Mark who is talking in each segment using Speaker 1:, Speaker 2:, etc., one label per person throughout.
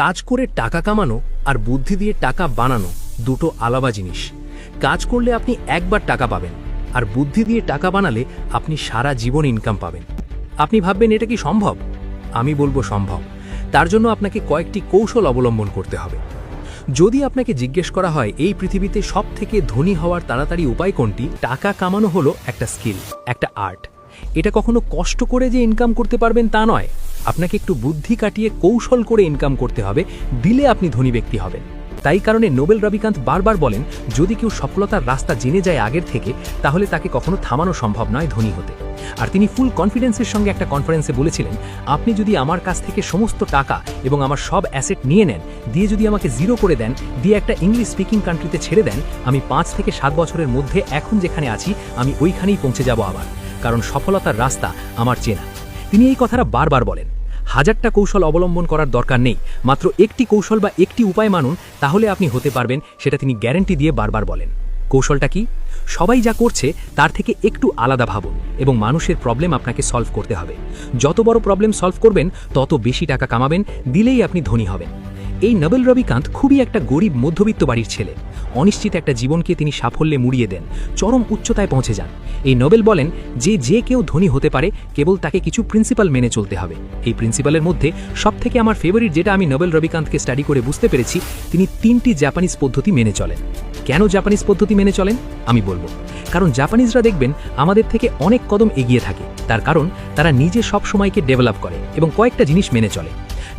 Speaker 1: কাজ করে টাকা কামানো আর বুদ্ধি দিয়ে টাকা বানানো দুটো আলাদা জিনিস। কাজ করলে আপনি একবার টাকা পাবেন, আর বুদ্ধি দিয়ে টাকা বানালে আপনি সারা জীবন ইনকাম পাবেন। আপনি ভাববেন এটা কি সম্ভব? আমি বলবো সম্ভব। তার জন্য আপনাকে কয়েকটি কৌশল অবলম্বন করতে হবে। যদি আপনাকে জিজ্ঞেস করা হয় এই পৃথিবীতে সবথেকে ধনী হওয়ার তাড়াতাড়ি উপায় কোনটি, টাকা কামানো হলো একটা স্কিল, একটা আর্ট। এটা কখনো কষ্ট করে যে ইনকাম করতে পারবেন তা নয়, আপনাকে একটু বুদ্ধি কাটিয়ে কৌশল করে ইনকাম করতে হবে, দিলে আপনি ধনী ব্যক্তি হবেন। তাই কারণে নোবেল রবিকান্ত বারবার বলেন, যদি কেউ সফলতার রাস্তা জেনে যায় আগের থেকে, তাহলে তাকে কখনো থামানো সম্ভব নয় ধনী হতে। আর তিনি ফুল কনফিডেন্সের সঙ্গে একটা কনফারেন্সে বলেছিলেন, আপনি যদি আমার কাছ থেকে সমস্ত টাকা এবং আমার সব অ্যাসেট নিয়ে নেন, দিয়ে যদি আমাকে জিরো করে দেন, দিয়ে একটা ইংলিশ স্পিকিং কান্ট্রিতে ছেড়ে দেন, আমি 5 থেকে 7 বছরের মধ্যে এখন যেখানে আছি আমি ওইখানেই পৌঁছে যাব আবার, কারণ সফলতার রাস্তা আমার চেনা। তিনি এই কথাটা বারবার বলেন। হাজারটা কৌশল অবলম্বন করার দরকার নেই, মাত্র একটি কৌশল বা একটি উপায় মানুন, তাহলে আপনি হতে পারবেন, সেটা তিনি গ্যারান্টি দিয়ে বারবার বলেন। কৌশলটা কি? সবাই যা করছে তার থেকে একটু আলাদা ভাবুন এবং মানুষের প্রবলেম আপনাকে সলভ করতে হবে। যত বড় প্রবলেম সলভ করবেন তত বেশি টাকা কামাবেন, দিলেই আপনি ধনী হবেন। এই নোবেল রবিকান্ত খুবই একটা গরিব মধ্যবিত্ত বাড়ির ছেলে। অনিশ্চিত একটা জীবনকে তিনি সাফল্যে মুড়িয়ে দেন, চরম উচ্চতায় পৌঁছে যান। এই নোবেল বলেন যে কেউ ধনী হতে পারে, কেবল তাকে কিছু প্রিন্সিপাল মেনে চলতে হবে। এই প্রিন্সিপালের মধ্যে সবথেকে আমার ফেভারিট, যেটা আমি নোবেল রবিকান্তকে স্টাডি করে বুঝতে পেরেছি, তিনি 3টি জাপানিজ পদ্ধতি মেনে চলেন। কেন জাপানিজ পদ্ধতি মেনে চলেন আমি বলবো। কারণ জাপানিজরা দেখবেন আমাদের থেকে অনেক কদম এগিয়ে থাকে। তার কারণ তারা নিজে সব সময়কে ডেভেলপ করে এবং কয়েকটা জিনিস মেনে চলে।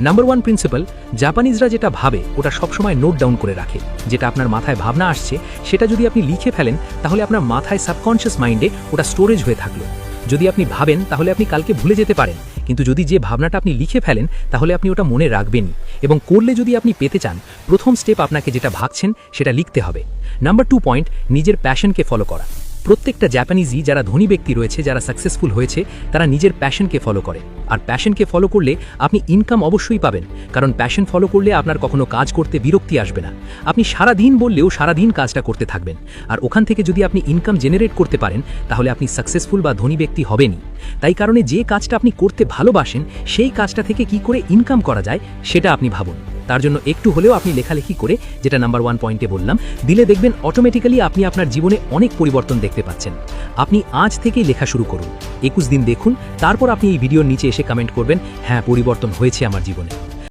Speaker 1: নাম্বার 1 প্রিন্সিপাল, জাপানিজরা যেটা ভাবে ওটা সবসময় নোট ডাউন করে রাখে। যেটা আপনার মাথায় ভাবনা আসছে, সেটা যদি আপনি লিখে ফেলেন, তাহলে আপনার মাথায় সাবকনশিয়াস মাইন্ডে ওটা স্টোরেজ হয়ে থাকলো। যদি আপনি ভাবেন, তাহলে আপনি কালকে ভুলে যেতে পারেন, কিন্তু যদি যে ভাবনাটা আপনি লিখে ফেলেন, তাহলে আপনি ওটা মনে রাখবেনই। এবং করলে যদি আপনি পেতে চান, প্রথম স্টেপ আপনাকে যেটা ভাবছেন সেটা লিখতে হবে। নাম্বার 2 পয়েন্ট, নিজের প্যাশনকে ফলো করা। প্রত্যেকটা জাপানিজই যারা ধনী ব্যক্তি রয়েছে, যারা সাকসেসফুল হয়েছে, তারা নিজের প্যাশনকে ফলো করে। আর প্যাশনকে ফলো করলে আপনি ইনকাম অবশ্যই পাবেন, কারণ প্যাশন ফলো করলে আপনার কখনো কাজ করতে বিরক্তি আসবে না। আপনি সারা দিন বললেও সারা দিন কাজটা করতে থাকবেন। আর ওখান থেকে যদি আপনি ইনকাম জেনারেট করতে পারেন, তাহলে আপনি সাকসেসফুল বা ধনী ব্যক্তি হবেনই। তাই কারণে যে কাজটা আপনি করতে ভালোবাসেন, সেই কাজটা থেকে কি করে ইনকাম করা যায় সেটা আপনি ভাবুন। তার জন্য একটু হলেও আপনি লেখালেখি করে, যেটা নাম্বার 1 পয়েন্টে বললাম, দিলে দেখবেন অটোমেটিক্যালি আপনি আপনার জীবনে অনেক পরিবর্তন দেখতে পাচ্ছেন। আপনি আজ থেকেই লেখা শুরু করুন, 21 দিন দেখুন, তারপর আপনি এই ভিডিওর নিচে এসে কমেন্ট করবেন, হ্যাঁ পরিবর্তন হয়েছে আমার জীবনে।